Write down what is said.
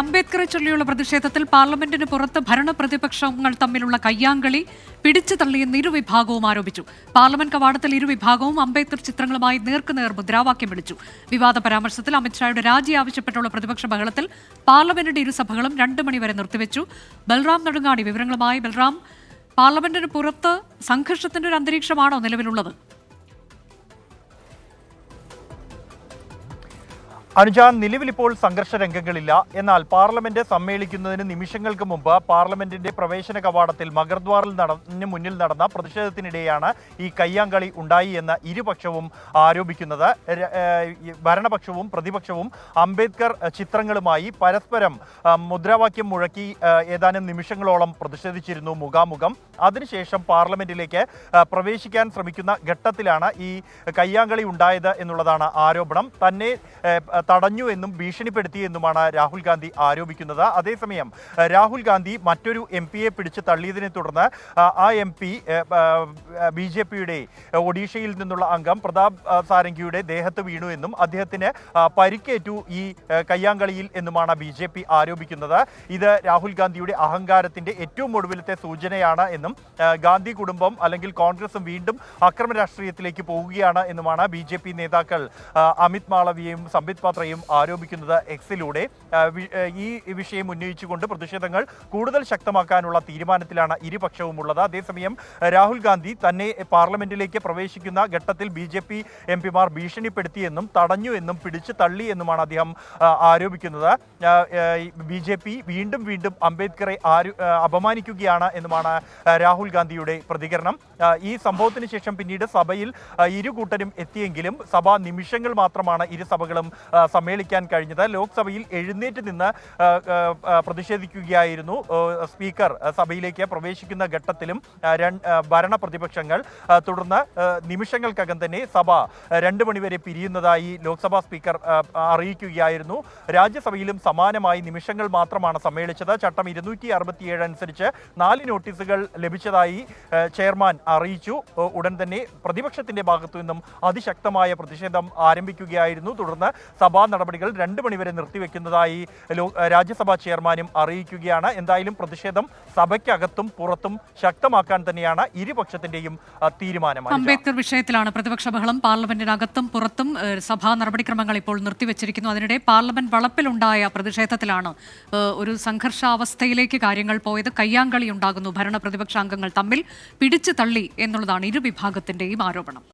അംബേദ്കറെ ചൊല്ലിയുള്ള പ്രതിഷേധത്തിൽ പാർലമെന്റിന് പുറത്ത് ഭരണപ്രതിപക്ഷങ്ങൾ തമ്മിലുള്ള കയ്യാങ്കളി പിടിച്ചു തള്ളിയെന്ന് ഇരുവിഭാഗവും ആരോപിച്ചു. പാർലമെന്റ് കവാടത്തിൽ ഇരുവിഭാഗവും അംബേദ്കർ ചിത്രങ്ങളുമായി നേർക്കുനേർ മുദ്രാവാക്യം വിളിച്ചു. വിവാദ പരാമർശത്തിൽ അമിത്ഷായുടെ രാജി ആവശ്യപ്പെട്ടുള്ള പ്രതിപക്ഷ ബഹളത്തിൽ പാർലമെന്റിന്റെ ഇരുസഭകളും 2 മണിവരെ നിർത്തിവെച്ചു. ബൽറാം നെടുങ്ങാടി വിവരങ്ങളുമായി. ബൽറാം, പാർലമെന്റിന് പുറത്ത് സംഘർഷത്തിന്റെ ഒരു അന്തരീക്ഷമാണോ നിലവിലുള്ളത്? അനുജ, നിലവിലിപ്പോൾ സംഘർഷ രംഗങ്ങളില്ല. എന്നാൽ പാർലമെന്റ് സമ്മേളിക്കുന്നതിന് നിമിഷങ്ങൾക്ക് മുമ്പ് പാർലമെന്റിന്റെ പ്രവേശന കവാടത്തിൽ മഗർദ്വാറിന് മുന്നിൽ നടന്ന പ്രതിഷേധത്തിനിടെയാണ് ഈ കയ്യാങ്കളി ഉണ്ടായി എന്ന് ഇരുപക്ഷവും ആരോപിക്കുന്നത്. ഭരണപക്ഷവും പ്രതിപക്ഷവും അംബേദ്കർ ചിത്രങ്ങളുമായി പരസ്പരം മുദ്രാവാക്യം മുഴക്കി ഏതാനും നിമിഷങ്ങളോളം പ്രതിഷേധിച്ചിരുന്നു മുഖാമുഖം. അതിനുശേഷം പാർലമെന്റിലേക്ക് പ്രവേശിക്കാൻ ശ്രമിക്കുന്ന ഘട്ടത്തിലാണ് ഈ കയ്യാങ്കളി ഉണ്ടായത് എന്നുള്ളതാണ് ആരോപണം. തന്നെ തടഞ്ഞു എന്നും ഭീഷണിപ്പെടുത്തിയെന്നുമാണ് രാഹുൽ ഗാന്ധി ആരോപിക്കുന്നത്. അതേസമയം രാഹുൽ ഗാന്ധി മറ്റൊരു MP-യെ പിടിച്ച് തള്ളിയതിനെ തുടർന്ന് ആ MP BJP-യുടെ ഒഡീഷയിൽ നിന്നുള്ള അംഗം പ്രതാപ് സാരംഗിയുടെ ദേഹത്ത് വീണു എന്നും അദ്ദേഹത്തിന് പരിക്കേറ്റു ഈ കയ്യാങ്കളിയിൽ എന്നുമാണ് BJP ആരോപിക്കുന്നത്. ഇത് രാഹുൽ ഗാന്ധിയുടെ അഹങ്കാരത്തിന്റെ ഏറ്റവും ഒടുവിലത്തെ സൂചനയാണ് എന്നും ഗാന്ധി കുടുംബം അല്ലെങ്കിൽ കോൺഗ്രസും വീണ്ടും അക്രമ രാഷ്ട്രീയത്തിലേക്ക് പോവുകയാണ് എന്നുമാണ് BJP നേതാക്കൾ അമിത് മാളവിയയും സംബിത് പാത്രയും ആരോപിക്കുന്നത് എക്സിലൂടെ. ഈ വിഷയം ഉന്നയിച്ചുകൊണ്ട് പ്രതിഷേധങ്ങൾ കൂടുതൽ ശക്തമാക്കാനുള്ള തീരുമാനത്തിലാണ് ഇരുപക്ഷവും ഉള്ളത്. അതേസമയം രാഹുൽ ഗാന്ധി തന്നെ പാർലമെന്റിലേക്ക് പ്രവേശിക്കുന്ന ഘട്ടത്തിൽ BJP MP-മാർ ഭീഷണിപ്പെടുത്തിയെന്നും തടഞ്ഞു എന്നും പിടിച്ചു തള്ളി എന്നുമാണ് അദ്ദേഹം ആരോപിക്കുന്നത്. BJP വീണ്ടും വീണ്ടും അംബേദ്കറെ അപമാനിക്കുകയാണ് എന്നുമാണ് രാഹുൽ ഗാന്ധിയുടെ പ്രതികരണം. ഈ സംഭവത്തിന് ശേഷം പിന്നീട് സഭയിൽ ഇരു കൂട്ടരും എത്തിയെങ്കിലും സഭ നിമിഷങ്ങൾ മാത്രമാണ് ഇരു സഭകളും സമ്മേളിക്കാൻ കഴിഞ്ഞത്. ലോക്സഭയിൽ എഴുന്നേറ്റ് നിന്ന് പ്രതിഷേധിക്കുകയായിരുന്നു സ്പീക്കർ. സഭയിലേക്ക് പ്രവേശിക്കുന്ന ഘട്ടത്തിലും ഭരണ പ്രതിപക്ഷങ്ങൾ. തുടർന്ന് നിമിഷങ്ങൾക്കകം തന്നെ സഭ 2 മണിവരെ പിരിയുന്നതായി ലോക്സഭാ സ്പീക്കർ അറിയിക്കുകയായിരുന്നു. രാജ്യസഭയിലും സമാനമായി നിമിഷങ്ങൾ മാത്രമാണ് സമ്മേളിച്ചത്. ചട്ടം 267 അനുസരിച്ച് 4 നോട്ടീസുകൾ ലഭിച്ചതായി ചെയർമാൻ അറിയിച്ചു. ഉടൻ തന്നെ പ്രതിപക്ഷത്തിന്റെ ഭാഗത്തു നിന്നും അതിശക്തമായ പ്രതിഷേധം ആരംഭിക്കുകയായിരുന്നു. തുടർന്ന് സഭാ നടപടികൾ 2 മണിവരെ നിർത്തിവെക്കുന്നതായി രാജ്യസഭാ ചെയർമാനും അറിയിക്കുകയാണ്. എന്തായാലും പ്രതിഷേധം സഭയ്ക്കകത്തും പുറത്തും ശക്തമാക്കാൻ തന്നെയാണ് ഇരുപക്ഷത്തിന്റെയും തീരുമാനം. അംബേദ്കർ വിഷയത്തിലാണ് പ്രതിപക്ഷ ബഹളം. പാർലമെന്റിനകത്തും പുറത്തും സഭാ നടപടിക്രമങ്ങൾ ഇപ്പോൾ നിർത്തിവെച്ചിരിക്കുന്നു. അതിനിടെ പാർലമെന്റ് വളപ്പിലുണ്ടായ പ്രതിഷേധത്തിലാണ് ഒരു സംഘർഷാവസ്ഥയിലേക്ക് കാര്യങ്ങൾ പോയത്. കയ്യാങ്കളി ഉണ്ടാകുന്നു, ഭരണ പ്രതിപക്ഷ അംഗങ്ങൾ തമ്മിൽ പിടിച്ചു തള്ളി എന്നുള്ളതാണ് ഇരുവിഭാഗത്തിന്റെയും ആരോപണം.